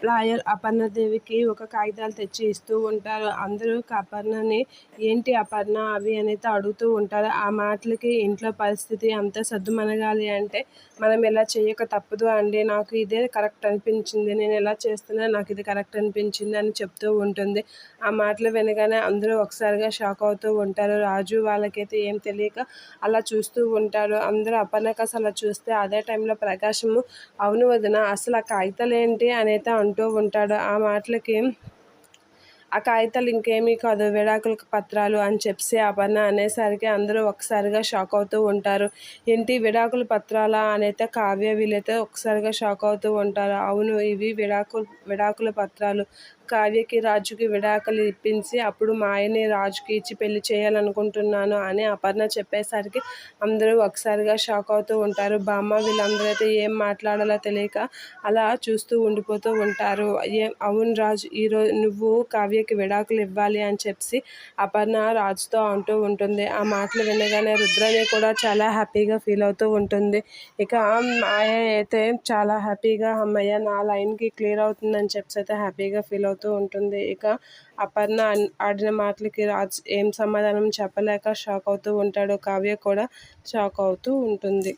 Lawyer అపర్ణదేవికి ఒక కాగితాలు తెచ్చి ఇస్తూ ఉంటారు. అందరూ అపర్ణని ఏంటి అపర్ణ అవి అనేది అడుగుతూ ఉంటారు. ఆ మాటలకి ఇంట్లో పరిస్థితి అంతా సద్దుమణగాలి అంటే మనం ఇలా చేయక తప్పదు అండి, నాకు ఇదే కరెక్ట్ అనిపించింది, నేను ఎలా చేస్తున్నా నాకు ఇది కరెక్ట్ అనిపించింది అని చెప్తూ ఉంటుంది. ఆ మాటలు వినగానే అందరూ ఒకసారిగా షాక్ అవుతూ ఉంటారు. రాజు వాళ్ళకైతే ఏం తెలియక అలా చూస్తూ ఉంటారు. అందరూ అపర్ణకి అసలు చూస్తే అదే టైంలో ప్రకాశము అవును వదిన అసలు ఆ కాగితాలు ఏంటి అనేది అంటూ ఉంటాడు. ఆ మాటలకి ఆ కాగితాలు ఇంకేమీ కాదు విడాకుల పత్రాలు అని చెప్పి అపర్ణ అనేసరికి అందరూ ఒకసారిగా షాక్ అవుతూ ఉంటారు. ఏంటి విడాకుల పత్రాలా అనైతే కావ్య వీళ్ళైతే ఒకసారిగా షాక్ అవుతూ ఉంటారు. అవును ఇవి విడాకుల పత్రాలు, కావ్యకి రాజుకి విడాకులు ఇప్పించి అప్పుడు మా ఆయన్ని రాజుకి ఇచ్చి పెళ్లి చేయాలనుకుంటున్నాను అని అపర్ణ చెప్పేసరికి అందరూ ఒకసారిగా షాక్ అవుతూ ఉంటారు. బామ్మ వీళ్ళందరూ అయితే ఏం మాట్లాడాలో తెలియక అలా చూస్తూ ఉండిపోతూ ఉంటారు. అవును రాజు ఈరోజు నువ్వు కావ్యకి విడాకులు ఇవ్వాలి అని చెప్పి అపర్ణ రాజుతో అంటూ ఉంటుంది. ఆ మాటలు వినగానే రుద్రని కూడా చాలా హ్యాపీగా ఫీల్ అవుతూ ఉంటుంది. ఇక మాయ అయితే చాలా హ్యాపీగా అమ్మయ్య నా లైన్కి క్లియర్ అవుతుందని చెప్పి అయితే హ్యాపీగా ఫీల్ అవుతూ ఉంటుంది. ఇక అపర్ణ ఆడిన మాటలకి రాజు ఏం సమాధానం చెప్పలేక షాక్ అవుతూ ఉంటాడు. కావ్య కూడా షాక్ అవుతూ ఉంటుంది.